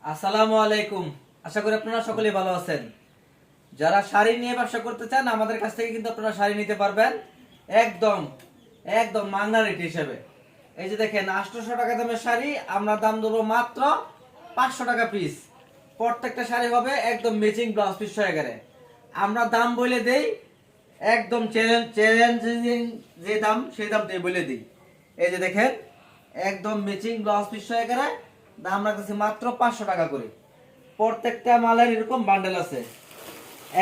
আসসালামু আলাইকুম। আশা করি আপনারা সকলেই ভালো আছেন। যারা শাড়ি নিয়ে ব্যবসা করতে চান আমাদের কাছ থেকে কিন্তু আপনারা শাড়ি নিতে পারবেন একদম একদম মাগনা রেট হিসেবে। এই যে দেখেন 800 টাকা দামের শাড়ি আমরা দাম দেবো মাত্র 500 টাকা পিস। প্রত্যেকটা শাড়ি হবে একদম ম্যাচিং ব্লাউজ পিস সহকারে। আমরা দাম বলে দেই একদম চ্যালেঞ্জিং, যে দাম সেই দামটাই বলে দিই। এই যে দেখেন একদম ম্যাচিং ব্লাউজ পিস সহকারে দাম রাখতেছি মাত্র 500 টাকা করে। প্রত্যেকটা মালের এরকম বান্ডেল আছে,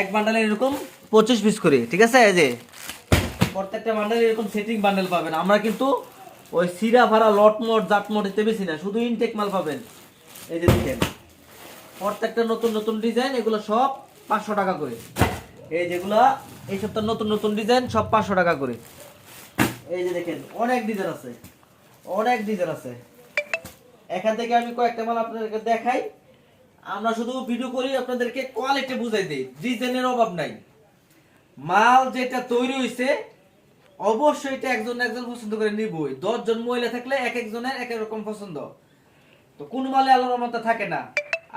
এক বান্ডেলে এরকম 25 পিস করে, ঠিক আছে? এই যে প্রত্যেকটা বান্ডেলে এরকম সেটিং বান্ডেল পাবেন। আমরা কিন্তু ওই সিরা ভাড়া লটমট জাটমট দিতে বেশি না, শুধু ইনটেক মাল পাবেন। এই যে দেখেন প্রত্যেকটা নতুন নতুন ডিজাইন, এগুলো সব 500 টাকা করে। এই যেগুলা এই সপ্তাহ নতুন নতুন ডিজাইন সব 500 টাকা করে। এই যে দেখেন অনেক ডিজাইন আছে, অনেক ডিজাইন আছে। এখান থেকে আমি কয়েকটা মাল আপনাদেরকে দেখাই। আমরা শুধু ভিডিও করি, আপনাদেরকে কোয়ালিটি বুঝাই দিই, ডিজাইনের অভাব নাই। মাল যেটা তৈরি হয়েছে অবশ্যই এটা একজন একজন পছন্দ করে নিবই। 10 জন মহিলা থাকলে এক একজনের এক এক রকম পছন্দ, তো কোন মালে আলোর মতো থাকে না।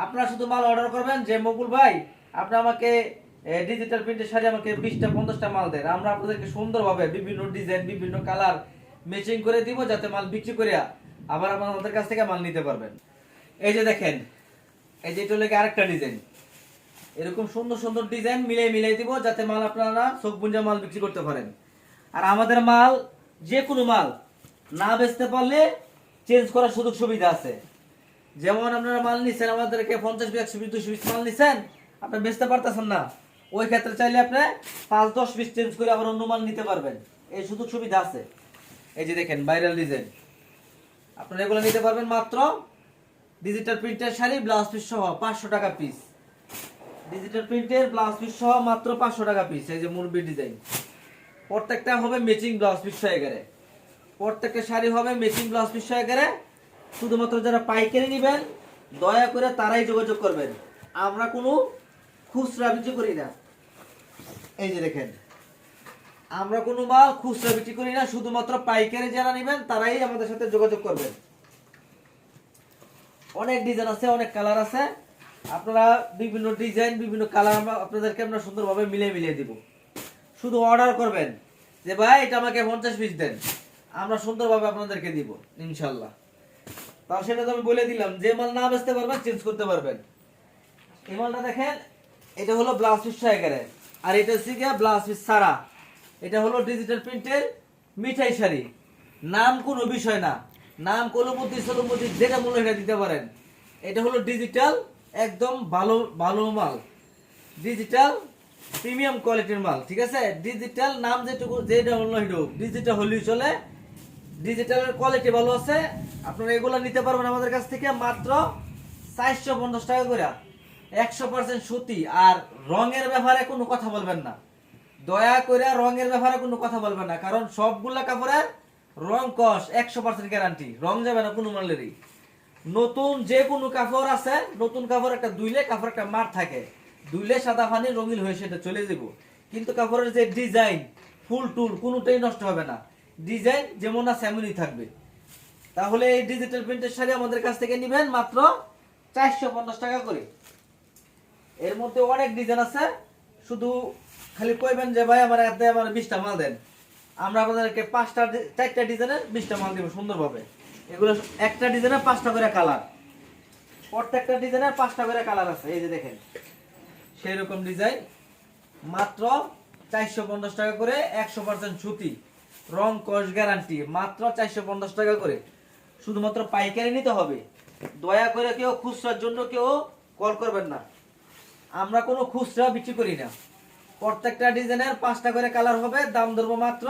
আপনারা শুধু মাল অর্ডার করবেন যে মকুল ভাই আপনি আমাকে ডিজিটাল প্রিন্টের শাড়ি আমাকে 20টা 50টা মাল দেন, আমরা আপনাদেরকে সুন্দরভাবে বিভিন্ন ডিজাইন বিভিন্ন কালার ম্যাচিং করে দিব, যাতে মাল বিক্রি করে আবার আমাদের কাছ থেকে মাল নিতে পারবেন। এই যে দেখেন এই যে এটা হলো আরেকটা ডিজাইন, এরকম সুন্দর সুন্দর ডিজাইন মিলাই মিলাই দিব, যাতে মাল আপনারা চোখ বুঞ্জা মাল বিক্রি করতে পারেন। আর আমাদের মাল যে কোনো মাল না বেচতে পারলে চেঞ্জ করার সুযোগ সুবিধা আছে। যেমন আপনারা মাল নিচ্ছেন আমাদেরকে 50 পিস 100 পিস 200 পিস মাল নিচ্ছেন, আপনি বেচতে পারতেছেন না, ওই ক্ষেত্রে চাইলে আপনি 5-10 পিস চেঞ্জ করে আবার অন্য মাল নিতে পারবেন, এই সুযোগ সুবিধা আছে। এই যে দেখেন ভাইরাল ডিজাইন, আপনারা এগুলো নিতে পারবেন মাত্র ডিজিটাল প্রিন্টের শাড়ি ব্লাউজ পিস সহ 500 টাকা পিস। ডিজিটাল প্রিন্টের ব্লাউজ পিস সহ মাত্র 500 টাকা পিস। এই যে মুরবি ডিজাইন, প্রত্যেকটা হবে ম্যাচিং ব্লাউজ পিস সহকারে। প্রত্যেকটা শাড়ি হবে ম্যাচিং ব্লাউজ পিস সহকারে। শুধুমাত্র যারা পাইকারি নেবেন দয়া করে তারাই যোগাযোগ করবেন, আমরা কোনো খুচরা বিক্রি করি না। এই যে দেখেন আমরা কোনো মাল খুচরা বিক্রি করি না, শুধুমাত্র পাইকারি যারা নেবেন তারাই আমাদের সাথে যোগাযোগ করবেন। অনেক ডিজাইন আছে, অনেক কালার আছে, আপনারা বিভিন্ন ডিজাইন বিভিন্ন কালার আপনাদেরকে আমরা সুন্দরভাবে মিলিয়ে মিলিয়ে দিব। শুধু অর্ডার করবেন যে ভাই এটা আমাকে 50 পিস দেন, আমরা সুন্দরভাবে আপনাদেরকে দিব ইনশাল্লাহ। তার সেটা তো আমি বলে দিলাম, যে মাল না বেচতে পারবেন চেঞ্জ করতে পারবেন। এই মালটা দেখেন এটা হলো ব্লাউজ পিস সহকারে, আর এটা হচ্ছে গিয়ে ব্লাউজ পিস ছাড়া। এটা হলো ডিজিটাল প্রিন্টের মিঠাই শাড়ি। নাম কোনো বিষয় না, নাম কোলমতি সোলমতি যেটা মনে হয় দিতে পারেন। এটা হলো ডিজিটাল একদম ভালো ভালো মাল, ডিজিটাল প্রিমিয়াম কোয়ালিটির মাল, ঠিক আছে? ডিজিটাল নাম যেটুকু যেটা হলো হিডো ডিজিটাল হলেই চলে, ডিজিটালের কোয়ালিটি ভালো আছে। আপনারা এগুলো নিতে পারবেন আমাদের কাছ থেকে মাত্র 450 টাকা করে, 100% সুতি। আর রঙের ব্যাপারে কোনো কথা বলবেন না, দয়া করে রঙের ব্যাপারে কোনো কথা বলবেন না, কারণ সবগুলা কাপড়ের রং কস 100% গ্যারান্টি, রং যাবে না কোনো মালেরই। নতুন যে কোনো কাপড় আছে, নতুন কাপড় একটা ধুইলে কাপড় একটা মার থাকে, ধুইলে সাদা পানি রঙিন হয়ে সেটা চলে যাব, কিন্তু কাপড়ের যে ডিজাইন ফুল টুল কোনোটাই নষ্ট হবে না, ডিজাইন যেমন আছে এমনই থাকবে। তাহলে এই ডিজিটাল প্রিন্টের শাড়ি আমাদের কাছ থেকে নেবেন মাত্র 450 টাকা করে। এর মধ্যে অনেক ডিজাইন আছে, শুধু খালি কইবেন যে ভাই আমার হাতে আমার 20টা মাল দেন, আমরা আপনাদেরকে 4টা ডিজাইনের 20টা মাল দেব সুন্দরভাবে। এগুলো একটা ডিজাইনের 5টা করে কালার, প্রত্যেকটা ডিজাইনের 5টা করে কালার আছে। এই যে দেখেন সেই রকম ডিজাইন মাত্র 450 টাকা করে, 100% সুতি, রং কস গ্যারান্টি, মাত্র 450 টাকা করে। শুধুমাত্র পাইকারি নিতে হবে, দয়া করে কেউ খুচরার জন্য কেউ কল করবেন না, আমরা কোনো খুচরা বিক্রি করি না। প্রত্যেকটা ডিজাইনের 5টা করে কালার হবে, দাম ধরবো মাত্র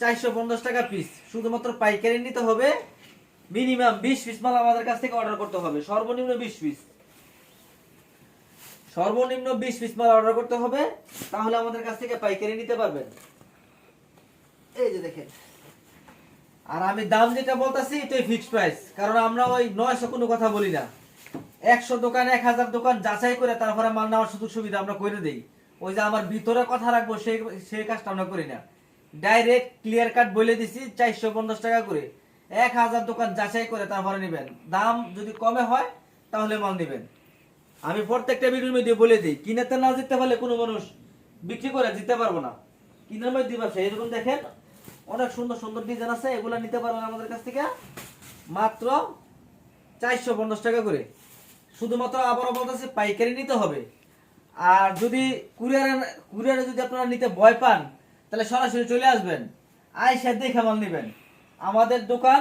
450 টাকা পিস। শুধুমাত্র পাইকারি নিতে হবে, মিনিমাম 20 পিস মাল আমাদের কাছ থেকে অর্ডার করতে হবে, সর্বনিম্ন 20 পিস, সর্বনিম্ন 20 পিস মাল অর্ডার করতে হবে, তাহলে আমাদের কাছ থেকে পাইকারি নিতে পারবেন। এই যে দেখেন, আর আমি দাম যেটা বলতাছি এটাই ফিক্সড প্রাইস, কারণ আমরা ওই 900 কোনো কথা বলি না। 100 দোকান 1000 দোকান যাচাই করে তারপরে মাল নেওয়ার সুযোগ সুবিধা আমরা করে দেই। ওই যে আমার ভিতরে কথা রাখবো সেই কাজটা আমরা করি না, ডাইরেক্ট ক্লিয়ার কাট বলে দিছি 450 টাকা করে। 1000 দোকান যাচাই করে তারপরে নেবেন, দাম যদি কমে হয় তাহলে মাল নেবেন। আমি প্রত্যেকটা ভিডিওর মধ্যে বলে দিই, কিনেতে না জিততে পারলে কোনো মানুষ বিক্রি করে জিততে পারবো না। কিনার মধ্যে দিবার এরকম দেখেন অনেক সুন্দর সুন্দর ডিজাইন আছে, এগুলো নিতে পারবেন আমাদের কাছ থেকে মাত্র 450 টাকা করে। শুধুমাত্র আবারও বলতেছে পাইকারি নিতে হবে। আর যদি কুরিয়ারে যদি আপনারা নিতে ভয় পান, তাহলে সরাসরি চলে আসবেন, আইসা দেখে মাল নেবেন। আমাদের দোকান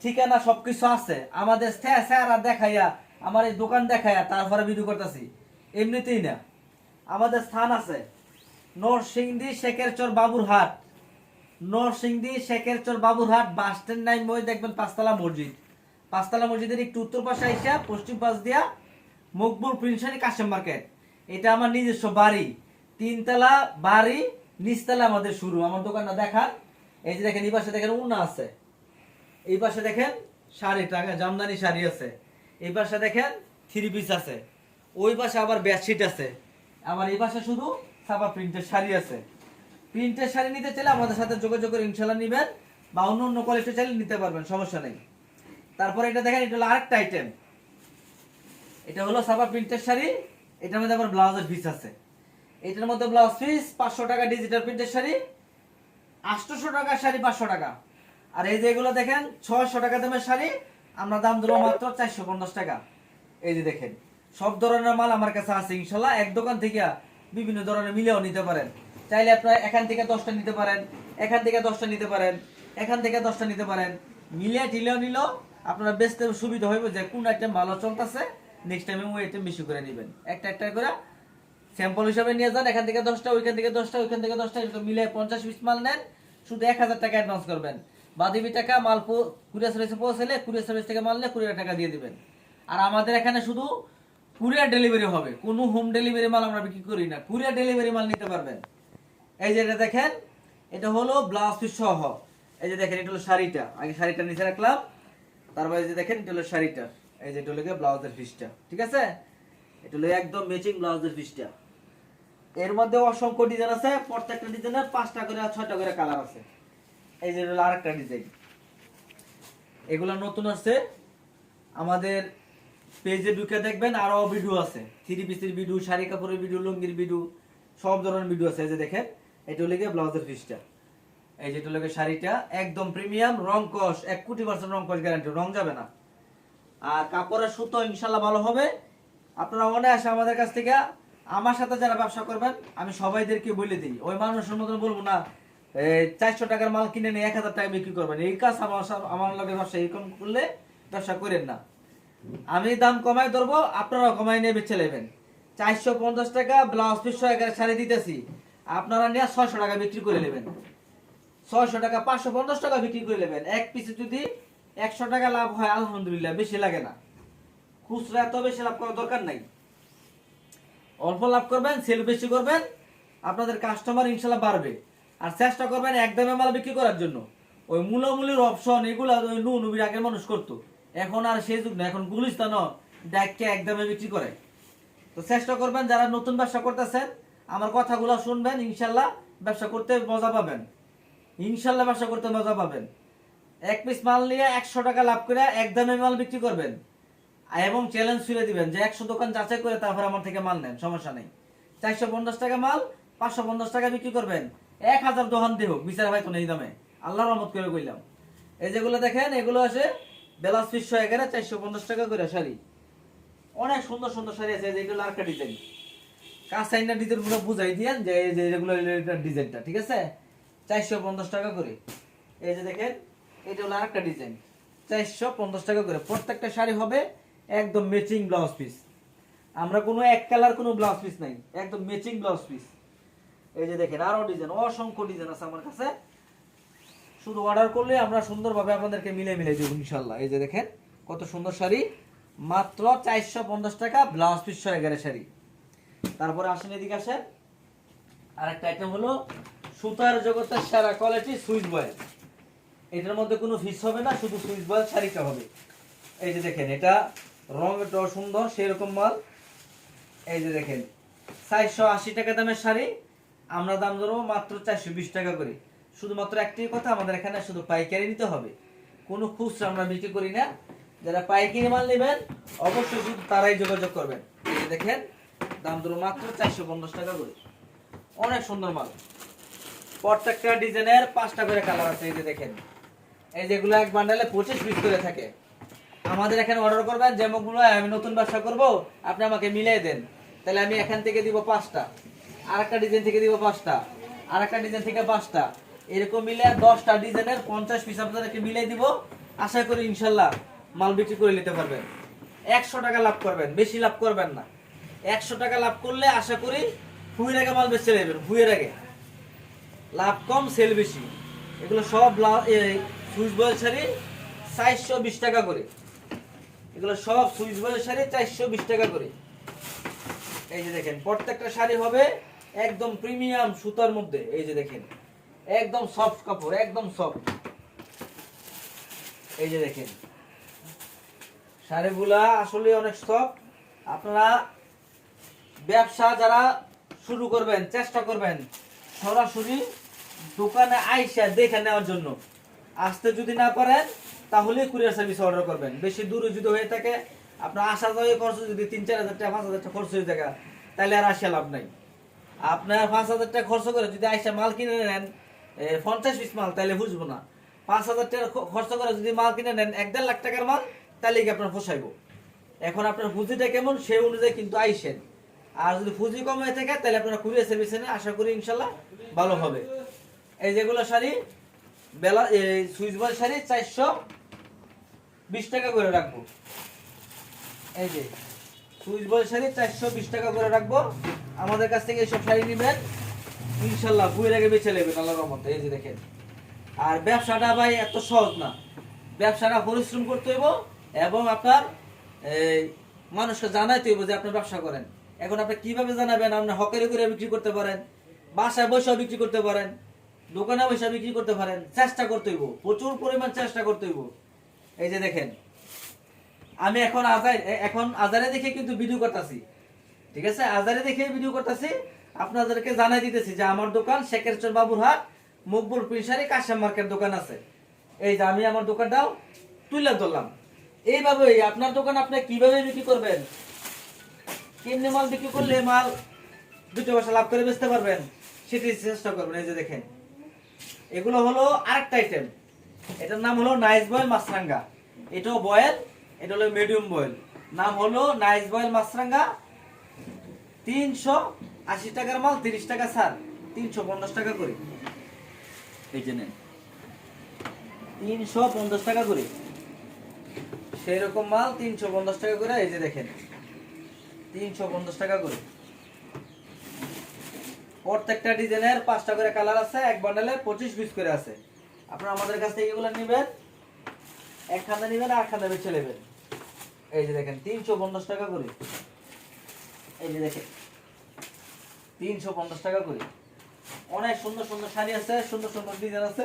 ঠিকানা সবকিছু আছে, আমাদের স্যারা দেখাইয়া, আমার এই দোকান দেখাইয়া তারপরে ভিডিও করতেছি এমনিতেই না। আমাদের স্থান আছে নরসিংদী শেখেরচর বাবুরহাট, নরসিংদী শেখেরচর বাবুরহাট বাস স্ট্যান্ড নাই মই দেখবেন পাঁচতলা মসজিদ, পাঁচতলা মসজিদের একটু উত্তর পাশে আইসা পশ্চিম পাশ দিয়া মকবুল প্রিন্সারি কাশেম মার্কেট। এটা আমার নিজস্ব বাড়ি, 3 তলা বাড়ি, নিচতলা আমাদের শুরু। আমার দোকানটা দেখান, এই যে দেখেন এই পাশে দেখেন উন্না আছে, এই পাশে দেখেন শাড়ি টাকা জামদানি শাড়ি আছে, এই পাশে দেখেন 3 পিস আছে, ওই পাশে আবার বেডশিট আছে, আবার এই পাশে শুধু ছাপা প্রিন্টের শাড়ি আছে। প্রিন্টের শাড়ি নিতে চাইলে আমাদের সাথে যোগাযোগ করে ইনশাল্লাহ নিবেন, বা অন্য অন্য কোয়ালিটি চাইলে নিতে পারবেন, সমস্যা নেই। তারপরে এটা দেখেন, এটা হলো আরেকটা আইটেম, এটা হলো ছাপা প্রিন্টের শাড়ি, এটার মধ্যে আবার ব্লাউজের পিস আছে। এটার মধ্যে ব্লাউজ পিস 500 টাকা, ডিজিটাল প্রিন্টের শাড়ি 800 টাকা, শাড়ি 500 টাকা। আর এই যে এগুলো দেখেন 600 টাকা দামের শাড়ি, আমরা দাম দিলাম মাত্র 450 টাকা। এই যে দেখেন সব ধরনের মাল আমার কাছে আছে ইনশাল্লাহ। এক দোকান থেকে বিভিন্ন ধরনের মিলেও নিতে পারেন, চাইলে আপনারা এখান থেকে 10টা নিতে পারেন, এখান থেকে 10টা নিতে পারেন, এখান থেকে 10টা নিতে পারেন, মিলে টিলেও নিল আপনারা বেচতে সুবিধা হইব যে কোন আইটেম ভালো চলতেছে, নেক্সট টাইমে ওই আইটেম বেশি করে নেবেন। একটা একটা করে স্যাম্পল হিসাবে নিয়ে যান, এখান থেকে 10টা, ওইখান থেকে 10টা, ওইখান থেকে 10টা, এরকম মিলে 50 পিস মাল নেন, শুধু 1000 টাকা অ্যাডভান্স করবেন, বাদিবি টাকা মাল কুরিয়ার সার্ভিসে পৌঁছালে কুরিয়ার সার্ভিস থেকে মাল নিয়ে কুরিয়ার টাকা দিয়ে দিবেন। আর আমাদের এখানে শুধু কুরিয়ার ডেলিভারি হবে, কোনো হোম ডেলিভারি মাল আমরা বিক্রি করি না, কুরিয়ার ডেলিভারি মাল নিতে পারবেন। এই যে এটা দেখেন, এটা হলো ব্লাউজ পিস সহ। এই যে দেখেন এটা হলো শাড়িটা, আগে শাড়িটা নিচে রাখলাম, তারপরে এই যে দেখেন এটা হলো শাড়িটা, এই যে এটা হলো ব্লাউজের পিসটা, ঠিক আছে, এটা হলো একদম ম্যাচিং ব্লাউজের পিসটা। এর মধ্যে অসংখ্য ডিজাইন আছে, প্রত্যেকটা ডিজাইনের 5টা করে 6টা করে কালার আছে। এই যে হলো আরেকটা ডিজাইন, এগুলো নতুন আছে, আমাদের পেজে ঢুকে দেখবেন আরো ভিডিও আছে, 3 পিসের ভিডিও, শাড়ি কাপড়ের ভিডিও, লুঙ্গির ভিডিও, সব ধরনের ভিডিও আছে। এই যে দেখেন এটা হলো ব্লাউজের পিসটা, এই যে এটা হলো শাড়িটা একদম প্রিমিয়াম, রং কস 1,000,000% রং কস গ্যারান্টি, রং যাবে না। আর কাপড়ের সুতো ইনশাআল্লাহ ভালো হবে। আপনারা অনায়াসে আমাদের কাছ থেকে, আমার সাথে যারা ব্যবসা করবেন আমি সবাইদেরকে বলে দিই, ওই মানুষের মতন বলবো না 400 টাকার মাল কিনে নিয়ে 1000 টাকা বিক্রি করবেন, এই কাজ আমার লগে ব্যবসা এরকম করলে ব্যবসা করেন না। আমি দাম কমাই ধরবো, আপনারাও কমাই নিয়ে বেচে নেবেন। 450 টাকা ব্লাউজ পিস 100 শাড়ি দিতেছি, আপনারা নিয়ে 600 টাকা বিক্রি করে নেবেন, 600 টাকা 550 টাকা বিক্রি করে নেবেন। এক পিসে যদি 100 টাকা লাভ হয় আলহামদুলিল্লাহ, বেশি লাগে না, খুচরা এত বেশি লাভ করার দরকার নাই, অল্প লাভ করবেন, সেল বেশি করবেন, আপনাদের কাস্টমার ইনশাল্লাহ বাড়বে। আর চেষ্টা করবেন একদমে মাল বিক্রি করার জন্য। ওই মূলামূলির অপশন এগুলো ওই নবীর আগের মানুষ করতো, এখন আর সেই যুগ না, এখন গুলিস্তান ডাইকে একদমে বিক্রি করে। তো চেষ্টা করবেন যারা নতুন ব্যবসা করতেছেন, আমার কথাগুলো শুনবেন, ইনশাল্লাহ ব্যবসা করতে মজা পাবেন, ইনশাল্লাহ ব্যবসা করতে মজা পাবেন। এক পিস মাল নিয়ে 100 টাকা লাভ করে একদমে মাল বিক্রি করবেন, এবং চ্যালেঞ্জ ছুড়ে দিবেন যে 100 দোকান যাচাই করে তারপর আমার থেকে মাল নেন, সমস্যা নেই। 450 টাকা মাল 550 টাকা বিক্রি করবেন, 1000 দোকান দেহ বিচার ভাই তো নেই দামে, আল্লাহর রহমত করে কইলাম। এই যেগুলো দেখেন এগুলো আছে ব্লাউজ পিস 111 450 টাকা করে শাড়ি, অনেক সুন্দর সুন্দর শাড়ি আছে। যেগুলো আরেকটা ডিজাইন, কাঁচাইনা ডিজাইন গুলো বুঝাই দিয়েন যে এই যে যেগুলো ডিজাইনটা, ঠিক আছে, 450 টাকা করে। এই যে দেখেন এটা হলো আরেকটা ডিজাইন, 450 টাকা করে। প্রত্যেকটা শাড়ি হবে একদম ম্যাচিং ব্লাউজ পিস, আমরা কোনো এক কালার কোনো ব্লাউজ পিস নাই, একদম ম্যাচিং ব্লাউজ পিস। এই যে দেখেন আরো ডিজাইন, অসংখ্য ডিজাইন আছে আমার কাছে, শুধু অর্ডার করলে আমরা সুন্দরভাবে আপনাদেরকে মিলে মিলে দেব ইনশাআল্লাহ। এই যে দেখেন কত সুন্দর শাড়ি, মাত্র 450 টাকা ব্লাউজ পিস 111 শাড়ি। তারপরে আসেন এদিকে আসেন, আরেকটা আইটেম হলো সুতার জগতের সেরা কোয়ালিটি সুইচ বয়েল। এটার মধ্যে কোনো ফিস হবে না, শুধু সুইচ বয়েল শাড়িটা হবে। এই যে দেখেন এটা রংটাও সুন্দর সেরকম মাল। এই যে দেখেন 480 টাকা দামের শাড়ি, আমরা দাম ধরবো মাত্র 420 টাকা করে। শুধুমাত্র একটাই কথা, আমাদের এখানে শুধু পাইকারি নিতে হবে, কোনো খুচরা আমরা বিক্রি করি না। যারা পাইকারি মাল নেবেন অবশ্যই শুধু তারাই যোগাযোগ করবেন। এই যে দেখেন দাম ধরো মাত্র 450 টাকা করে, অনেক সুন্দর মাল। প্রত্যেকটা ডিজাইনের 5টা করে কালার আছে। এই যে দেখেন, এই যেগুলো এক বান্ডেলে 25 পিস করে থাকে। আমাদের এখানে অর্ডার করবেন, যেমনগুলো আমি নতুন ব্যবসা করব আপনি আমাকে মিলিয়ে দেন, তাহলে আমি এখান থেকে দিব 5টা, আরেকটা ডিজাইন থেকে দিব 5টা, আরেকটা ডিজাইন থেকে 5টা, এরকম মিলে 10টা ডিজাইনের 50 পিস আপনাদেরকে মিলিয়ে দিব। আশা করি ইনশাল্লাহ মাল বিক্রি করে নিতে পারবেন। 100 টাকা লাভ করবেন, বেশি লাভ করবেন না। 100 টাকা লাভ করলে আশা করি ফুয়ের আগে মাল বেচে নেবেন, ফুয়ের আগে। লাভ কম সেল বেশি। এগুলো সব সুইচ বয়েল শাড়ি 420 টাকা করে, এগুলো সব সুইচ বয়েল শাড়ি 420 টাকা করে। এই যে দেখেন প্রত্যেকটা শাড়ি হবে একদম প্রিমিয়াম সুতার মধ্যে। এই যে দেখেন একদম সফট কাপড়, একদম সফট। এই যে দেখেন শাড়িগুলা আসলে অনেক সফট। আপনারা ব্যবসা যারা শুরু করবেন চেষ্টা করবেন সরাসরি দোকানে আইসা দেখে নেওয়ার জন্য। আসতে যদি না পারেন তাহলে কুরিয়ার সার্ভিস অর্ডার করবেন। বেশি দূরে যদি হয়ে থাকে আপনার আসা যাওয়া খরচ যদি 3-4 হাজার টাকা 5 হাজার টাকা খরচ হয়ে থাকে, তাহলে আর আসা লাভ নাই। আপনার 5 হাজার টাকা খরচ করে যদি আইসা মাল কিনে নেন 50 পিস মাল, তাহলে বুঝবো না। 5 হাজার টাকা খরচ করে যদি মাল কিনে নেন 1-1.5 লাখ টাকার মাল, তাহলে কি আপনার পোষাইবো? এখন আপনার পুঁজিটা কেমন সেই অনুযায়ী কিন্তু আইসেন। আর যদি পুঁজি কম হয়ে থাকে তাহলে আপনারা কুরিয়ার সার্ভিসে নেন, আশা করি ইনশাল্লাহ ভালো হবে। এই যেগুলো শাড়ি বেলা সুইচ বয়েল শাড়ি 420 টাকা করে রাখবো। এই যে সুইচ বয়েল শাড়ি 420 টাকা করে রাখবো। আমাদের কাছ থেকে এইসব শাড়ি নেবেন ইনশাল্লাহ বুয়ের আগে বেঁচে নেবেন আল্লাহর রহমতে। এই যে দেখেন, আর ব্যবসাটা ভাই এত সহজ না, ব্যবসাটা পরিশ্রম করতে হইব এবং আপনার মানুষকে জানাইতে হইব যে আপনি ব্যবসা করেন। এখন আপনি কিভাবে জানাবেন? আপনি হকারি করে বিক্রি করতে পারেন, বাসায় বসেও বিক্রি করতে পারেন, দোকানে বসে বিক্রি করতে পারেন। চেষ্টা করতে হইব, প্রচুর পরিমাণ চেষ্টা করতে হইব। এই যে দেখেন আমি এখন আজারে দেখে কিন্তু ভিডিও করতেছি, ঠিক আছে? আজারে দেখে ভিডিও করতেছি, আপনাদেরকে জানাই দিতেছি যে আমার দোকান শেখেরচর বাবুরহাট মকবুল প্রিন্সারি কাশেম মার্কেট দোকান আছে। এই যে আমি আমার দোকানটাও তুলে ধরলাম। এইভাবে আপনার দোকান আপনি কিভাবে বিক্রি করবেন, কেমনে মাল বিক্রি করলে মাল 2 পয়সা লাভ করে বেচতে পারবেন সেটি চেষ্টা করবেন। এই যে দেখেন এগুলো হলো আরেকটা আইটেম, এটার নাম হলো নাইস বয়েল মাছরাঙ্গা। এটাও বয়েল, এটা হলো মিডিয়াম বয়েল। নাম হলো নাইস বয়েল মাছরাঙ্গা। 380 টাকার মাল 30 টাকা ছাড়, 350 টাকা করে। এই যে নেন 350 টাকা করে, সেই রকম মাল 350 টাকা করে। এই যে দেখেন 350 টাকা করে। প্রত্যেকটা ডিজাইনের 5টা করে কালার আছে, এক বান্ডেলে 25 পিস করে আছে। আপনারা আমাদের কাছ থেকে এগুলো নেবেন, একখানা নেবেন আর একখানা বেচে নেবেন। এই যে দেখেন 350 টাকা করে। এই যে দেখেন 350 টাকা করে। অনেক সুন্দর সুন্দর শাড়ি আছে, সুন্দর সুন্দর ডিজাইন আছে,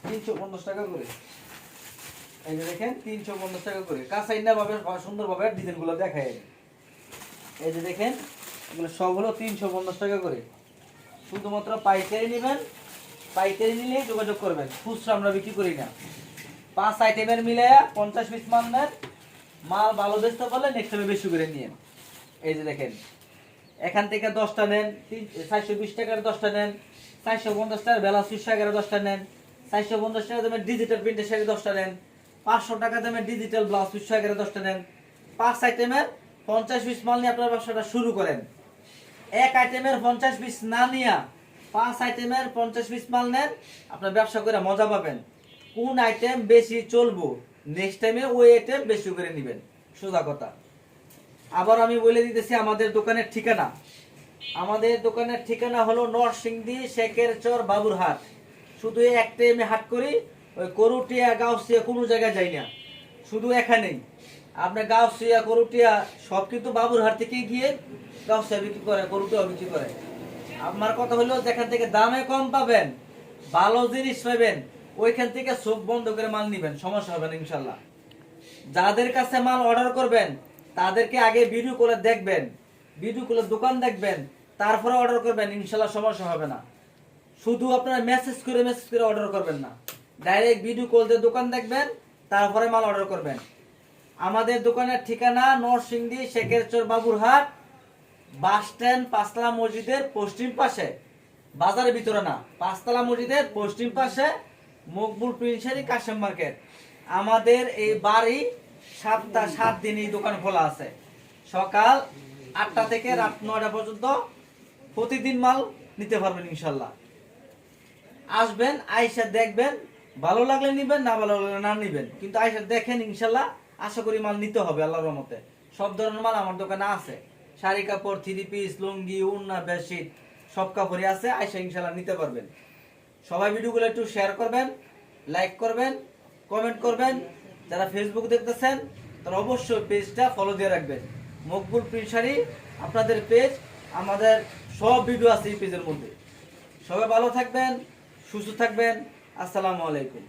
350 টাকা করে। এই যে দেখেন 350 টাকা করে। কাঁচাইনা ভাবে সুন্দরভাবে ডিজাইনগুলো দেখায়। এই যে দেখেন এগুলো সব হলো 350 টাকা করে। শুধুমাত্র পাইকারি নেবেন, পাইকারি নিলে যোগাযোগ করবেন, খুচরা আমরা বিক্রি করি না। 5 আইটেমের মিলে 50 পিস মাল নেন, মাল ভালো বেচতে পারলে নেক্সট টাইমে বেশি করে নিয়েন। এই যে দেখেন এখান থেকে 10টা নেন 420 টাকার, 10টা নেন 450 টাকার, বেলা সুইচ আকারে 10টা নেন 450 টাকা দামের ডিজিটাল প্রিন্টের শাড়ি 10টা নেন, 500 টাকা দামের ডিজিটাল ব্লাউজ সুইচ আকারে 10টা নেন। 5 আইটেমের 50 পিস মাল নিয়ে আপনার ব্যবসাটা শুরু করেন। এক আইটেমের 50 পিস না নিয়ে 5 আইটেমের 50 পিস মাল নেন, আপনার ব্যবসা করে মজা পাবেন। কোন আইটেম বেশি চলবো নেক্সট টাইমে ওই আইটেম বেশি করে নেবেন, সোজা কথা। আবার আমি বলে দিতেছি আমাদের দোকানের ঠিকানা। আমাদের দোকানের ঠিকানা হলো নরসিংদী শেখেরচর বাবুরহাট। শুধু এক টাইমে হাট করি, ওই করুটিয়া গাউসিয়া কোনো জায়গায় যাই না, শুধু এখানেই। আপনার গাউসিয়া করুটিয়া সব কিন্তু বাবুরহাট থেকে গিয়ে গাউসিয়া বিক্রি করে, করুটিয়া বিক্রি করে। আমার কথা হলো যেখান থেকে দামে কম পাবেন, ভালো জিনিস পাবেন, ওইখান থেকে চোখ বন্ধ করে মাল নিবেন, সমস্যা হবে না ইনশাল্লাহ। যাদের কাছে মাল অর্ডার করবেন তাদেরকে আগে ভিডিও কলে দেখবেন, ভিডিও কলে দোকান দেখবেন, তারপরে অর্ডার করবেন, ইনশাল্লাহ সমস্যা হবে না। শুধু আপনারা মেসেজ করে অর্ডার করবেন না, ডাইরেক্ট ভিডিও কল দিয়ে দোকান দেখবেন, তারপরে মাল অর্ডার করবেন। আমাদের দোকানের ঠিকানা নরসিংদী শেখেরচর বাবুরহাট বাস স্ট্যান্ড, পাঁচতলা মসজিদের পশ্চিম পাশে, বাজারের ভিতরে না, পাঁচতলা মসজিদের পশ্চিম পাশে, মকবুল প্রিন্সারি কাশেম মার্কেট। আমাদের এই বাড়ি 7 দিন এই দোকান খোলা আছে, সকাল 8টা থেকে রাত 9টা পর্যন্ত। প্রতিদিন মাল নিতে পারবেন ইনশাল্লাহ। আসবেন, আয়সা দেখবেন, ভালো লাগলে নিবেন, না ভালো লাগলে না নিবেন, কিন্তু আয়সা দেখেন, ইনশাল্লাহ আশা করি মাল নিতে হবে আল্লাহর রহমতে। সব ধরনের মাল আমার দোকানে আছে, শাড়ি কাপড়, 3 পিস, লুঙ্গি, ওড়না, বেডশিট সব কাপড়ই আছে, আয়সা ইনশাল্লাহ নিতে পারবেন। সবাই ভিডিওগুলো একটু শেয়ার করবেন, লাইক করবেন, কমেন্ট করবেন। যারা ফেসবুক দেখতেছেন তারা অবশ্যই পেজটা ফলো দিয়ে রাখবেন, মকবুল প্রিন্সারি আপনাদের পেজ। আমাদের সব ভিডিও আছে এই পেজের মধ্যে। সবাই ভালো থাকবেন, সুস্থ থাকবেন। আসসালামু আলাইকুম।